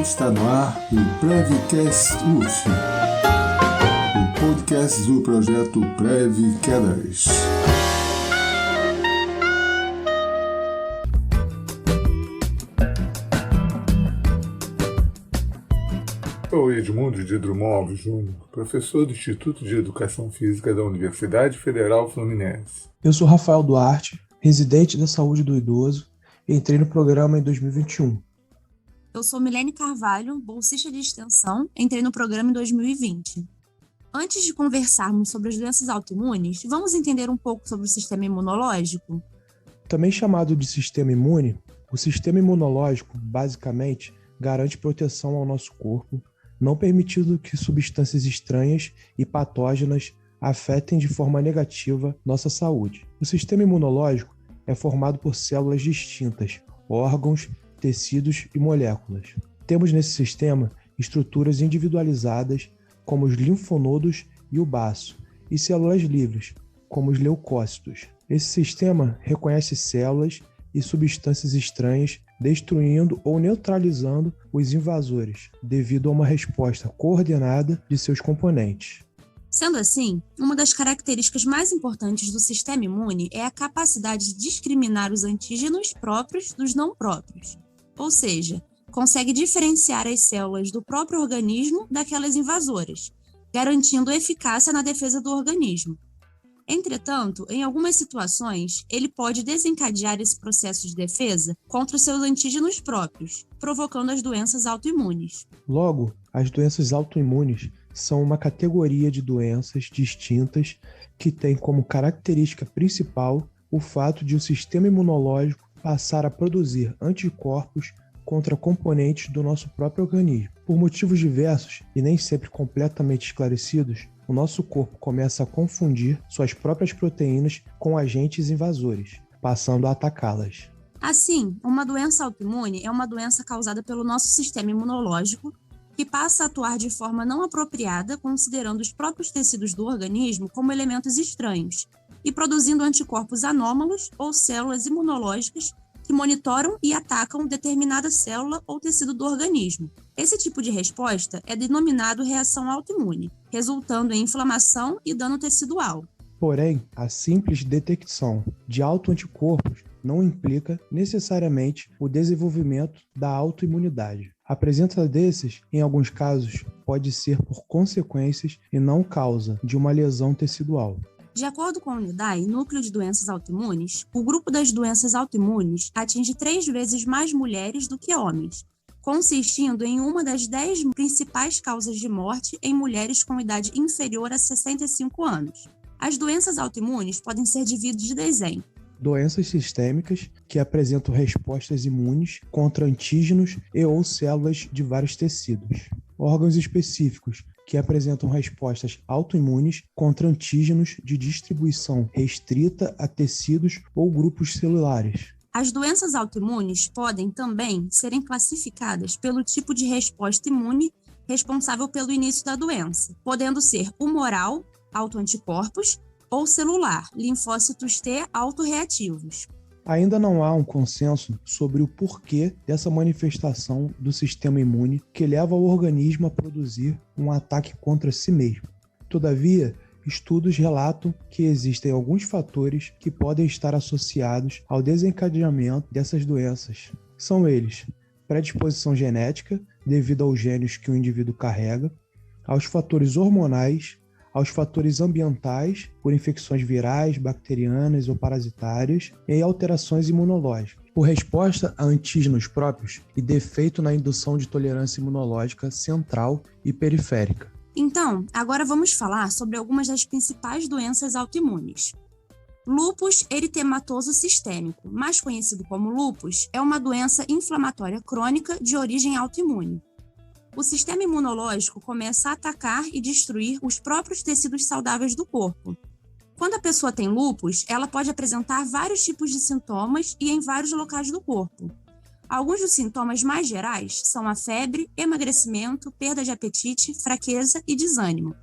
Está no ar o Prevcast UF, o podcast do projeto Prev Quedas. Sou Edmundo de Drummond Alves Júnior, professor do Instituto de Educação Física da Universidade Federal Fluminense. Eu sou Rafael Duarte, residente da Saúde do Idoso, e entrei no programa em 2021. Eu sou Milene Carvalho, bolsista de extensão, entrei no programa em 2020. Antes de conversarmos sobre as doenças autoimunes, vamos entender um pouco sobre o sistema imunológico? Também chamado de sistema imune, o sistema imunológico, basicamente, garante proteção ao nosso corpo, não permitindo que substâncias estranhas e patógenas afetem de forma negativa nossa saúde. O sistema imunológico é formado por células distintas, órgãos, tecidos e moléculas. Temos nesse sistema estruturas individualizadas, como os linfonodos e o baço, e células livres, como os leucócitos. Esse sistema reconhece células e substâncias estranhas, destruindo ou neutralizando os invasores, devido a uma resposta coordenada de seus componentes. Sendo assim, uma das características mais importantes do sistema imune é a capacidade de discriminar os antígenos próprios dos não próprios. Ou seja, consegue diferenciar as células do próprio organismo daquelas invasoras, garantindo eficácia na defesa do organismo. Entretanto, em algumas situações, ele pode desencadear esse processo de defesa contra os seus antígenos próprios, provocando as doenças autoimunes. Logo, as doenças autoimunes são uma categoria de doenças distintas que tem como característica principal o fato de o sistema imunológico passar a produzir anticorpos contra componentes do nosso próprio organismo. Por motivos diversos e nem sempre completamente esclarecidos, o nosso corpo começa a confundir suas próprias proteínas com agentes invasores, passando a atacá-las. Assim, uma doença autoimune é uma doença causada pelo nosso sistema imunológico que passa a atuar de forma não apropriada, considerando os próprios tecidos do organismo como elementos estranhos e produzindo anticorpos anômalos ou células imunológicas que monitoram e atacam determinada célula ou tecido do organismo. Esse tipo de resposta é denominado reação autoimune, resultando em inflamação e dano tecidual. Porém, a simples detecção de autoanticorpos não implica necessariamente o desenvolvimento da autoimunidade. A presença desses, em alguns casos, pode ser por consequências e não causa de uma lesão tecidual. De acordo com o NIDAI, Núcleo de Doenças Autoimunes, o grupo das doenças autoimunes atinge 3 vezes mais mulheres do que homens, consistindo em uma das 10 principais causas de morte em mulheres com idade inferior a 65 anos. As doenças autoimunes podem ser divididas em doenças sistêmicas que apresentam respostas imunes contra antígenos e ou células de vários tecidos. Órgãos específicos que apresentam respostas autoimunes contra antígenos de distribuição restrita a tecidos ou grupos celulares. As doenças autoimunes podem também serem classificadas pelo tipo de resposta imune responsável pelo início da doença, podendo ser humoral, autoanticorpos, ou celular, linfócitos T autorreativos. Ainda não há um consenso sobre o porquê dessa manifestação do sistema imune que leva o organismo a produzir um ataque contra si mesmo. Todavia, estudos relatam que existem alguns fatores que podem estar associados ao desencadeamento dessas doenças. São eles: predisposição genética, devido aos genes que o indivíduo carrega, aos fatores hormonais, aos fatores ambientais, por infecções virais, bacterianas ou parasitárias, e alterações imunológicas, por resposta a antígenos próprios e defeito na indução de tolerância imunológica central e periférica. Então, agora vamos falar sobre algumas das principais doenças autoimunes. Lúpus eritematoso sistêmico, mais conhecido como lúpus, é uma doença inflamatória crônica de origem autoimune. O sistema imunológico começa a atacar e destruir os próprios tecidos saudáveis do corpo. Quando a pessoa tem lúpus, ela pode apresentar vários tipos de sintomas e em vários locais do corpo. Alguns dos sintomas mais gerais são a febre, emagrecimento, perda de apetite, fraqueza e desânimo.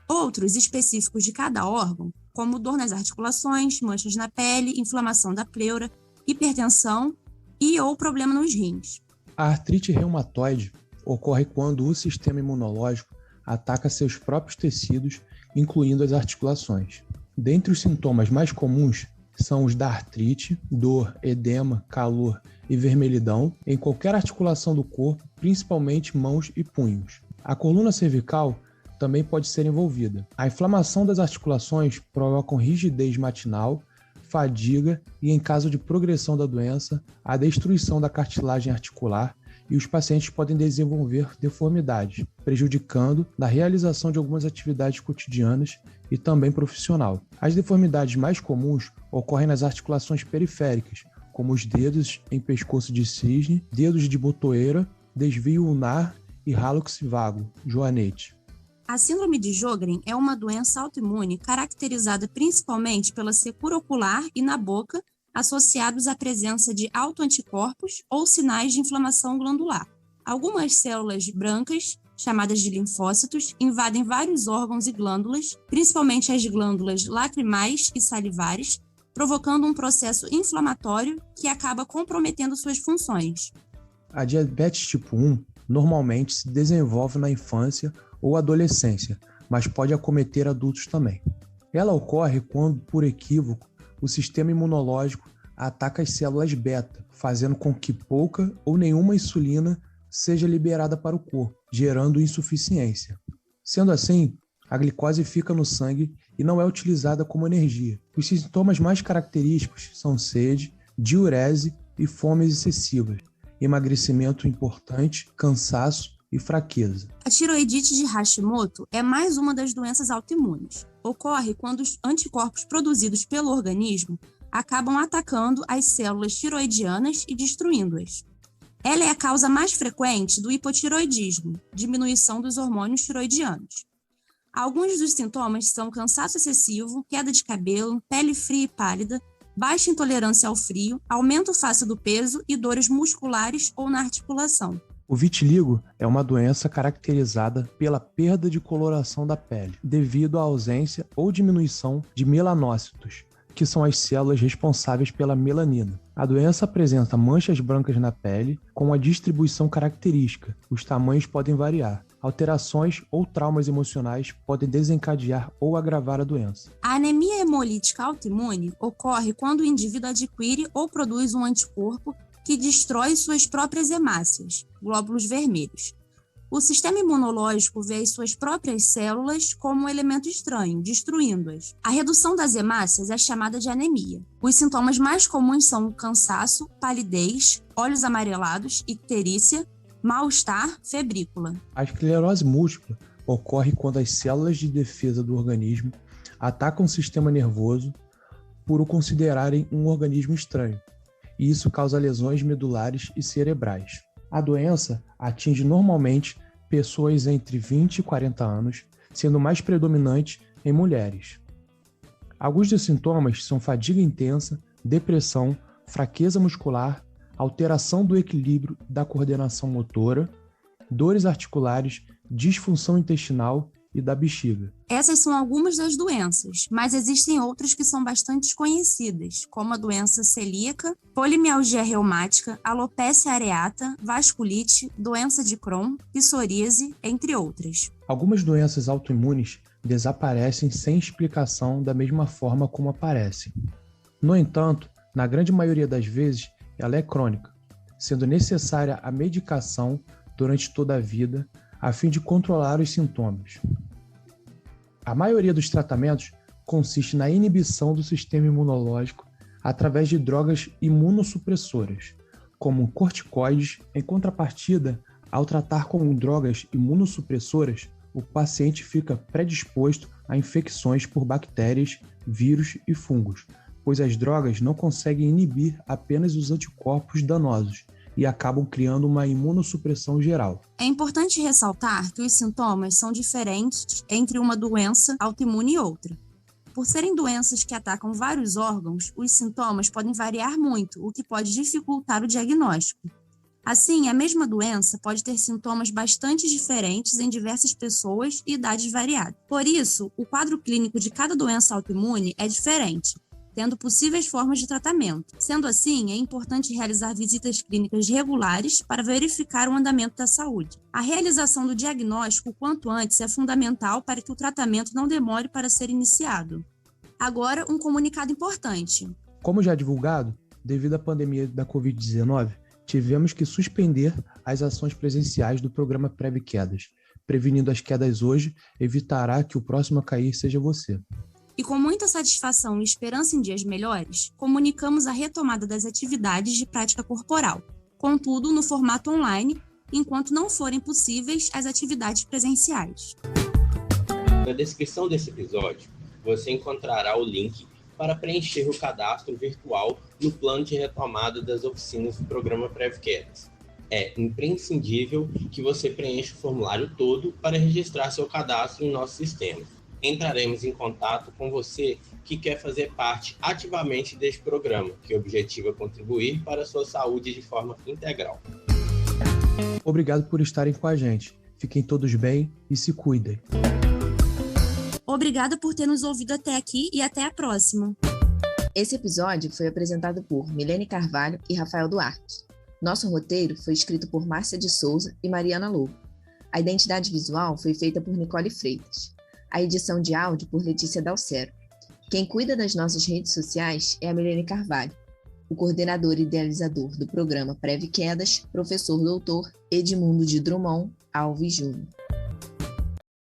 Outros, específicos de cada órgão, como dor nas articulações, manchas na pele, inflamação da pleura, hipertensão e ou problema nos rins. A artrite reumatoide ocorre quando o sistema imunológico ataca seus próprios tecidos, incluindo as articulações. Dentre os sintomas mais comuns são os da artrite, dor, edema, calor e vermelhidão em qualquer articulação do corpo, principalmente mãos e punhos. A coluna cervical também pode ser envolvida. A inflamação das articulações provoca rigidez matinal, fadiga e, em caso de progressão da doença, a destruição da cartilagem articular, e os pacientes podem desenvolver deformidades, prejudicando a realização de algumas atividades cotidianas e também profissional. As deformidades mais comuns ocorrem nas articulações periféricas, como os dedos em pescoço de cisne, dedos de botoeira, desvio ulnar e hálux vago, joanete. A síndrome de Sjögren é uma doença autoimune caracterizada principalmente pela secura ocular e na boca, associados à presença de autoanticorpos ou sinais de inflamação glandular. Algumas células brancas, chamadas de linfócitos, invadem vários órgãos e glândulas, principalmente as glândulas lacrimais e salivares, provocando um processo inflamatório que acaba comprometendo suas funções. A diabetes tipo 1 normalmente se desenvolve na infância ou adolescência, mas pode acometer adultos também. Ela ocorre quando, por equívoco, o sistema imunológico ataca as células beta, fazendo com que pouca ou nenhuma insulina seja liberada para o corpo, gerando insuficiência. Sendo assim, a glicose fica no sangue e não é utilizada como energia. Os sintomas mais característicos são sede, diurese e fomes excessivas, emagrecimento importante, cansaço e fraqueza. A tiroidite de Hashimoto é mais uma das doenças autoimunes. Ocorre quando os anticorpos produzidos pelo organismo acabam atacando as células tiroidianas e destruindo-as. Ela é a causa mais frequente do hipotiroidismo, diminuição dos hormônios tiroidianos. Alguns dos sintomas são cansaço excessivo, queda de cabelo, pele fria e pálida, baixa intolerância ao frio, aumento fácil do peso e dores musculares ou na articulação. O vitiligo é uma doença caracterizada pela perda de coloração da pele, devido à ausência ou diminuição de melanócitos, que são as células responsáveis pela melanina. A doença apresenta manchas brancas na pele com uma distribuição característica. Os tamanhos podem variar. Alterações ou traumas emocionais podem desencadear ou agravar a doença. A anemia hemolítica autoimune ocorre quando o indivíduo adquire ou produz um anticorpo que destrói suas próprias hemácias, glóbulos vermelhos. O sistema imunológico vê as suas próprias células como um elemento estranho, destruindo-as. A redução das hemácias é chamada de anemia. Os sintomas mais comuns são cansaço, palidez, olhos amarelados, icterícia, mal-estar, febrícula. A esclerose múltipla ocorre quando as células de defesa do organismo atacam o sistema nervoso por o considerarem um organismo estranho, e isso causa lesões medulares e cerebrais. A doença atinge normalmente pessoas entre 20 e 40 anos, sendo mais predominante em mulheres. Alguns dos sintomas são fadiga intensa, depressão, fraqueza muscular, alteração do equilíbrio da coordenação motora, dores articulares, disfunção intestinal e da bexiga. Essas são algumas das doenças, mas existem outras que são bastante conhecidas, como a doença celíaca, polimialgia reumática, alopecia areata, vasculite, doença de Crohn, psoríase, entre outras. Algumas doenças autoimunes desaparecem sem explicação da mesma forma como aparecem. No entanto, na grande maioria das vezes, ela é crônica, sendo necessária a medicação durante toda a vida a fim de controlar os sintomas. A maioria dos tratamentos consiste na inibição do sistema imunológico através de drogas imunossupressoras, como corticoides. Em contrapartida, ao tratar com drogas imunossupressoras, o paciente fica predisposto a infecções por bactérias, vírus e fungos, pois as drogas não conseguem inibir apenas os anticorpos danosos e acabam criando uma imunossupressão geral. É importante ressaltar que os sintomas são diferentes entre uma doença autoimune e outra. Por serem doenças que atacam vários órgãos, os sintomas podem variar muito, o que pode dificultar o diagnóstico. Assim, a mesma doença pode ter sintomas bastante diferentes em diversas pessoas e idades variadas. Por isso, o quadro clínico de cada doença autoimune é diferente. tendo possíveis formas de tratamento. Sendo assim, é importante realizar visitas clínicas regulares para verificar o andamento da saúde. A realização do diagnóstico o quanto antes é fundamental para que o tratamento não demore para ser iniciado. Agora, um comunicado importante. Como já divulgado, devido à pandemia da Covid-19, tivemos que suspender as ações presenciais do programa Preve Quedas. Prevenindo as quedas hoje, evitará que o próximo a cair seja você. E com muita satisfação e esperança em dias melhores, comunicamos a retomada das atividades de prática corporal, contudo no formato online, enquanto não forem possíveis as atividades presenciais. Na descrição desse episódio, você encontrará o link para preencher o cadastro virtual no plano de retomada das oficinas do programa Preve Quedas. É imprescindível que você preencha o formulário todo para registrar seu cadastro em nosso sistema. Entraremos em contato com você que quer fazer parte ativamente deste programa, que objetiva contribuir para a sua saúde de forma integral. Obrigado por estarem com a gente. Fiquem todos bem e se cuidem. Obrigada por ter nos ouvido até aqui e até a próxima. Esse episódio foi apresentado por Milene Carvalho e Rafael Duarte. Nosso roteiro foi escrito por Márcia de Souza e Mariana Lobo. A identidade visual foi feita por Nicole Freitas. A edição de áudio por Letícia Dalcero. Quem cuida das nossas redes sociais é a Milene Carvalho. O coordenador e idealizador do programa Preve Quedas, professor doutor Edmundo de Drummond Alves Júnior.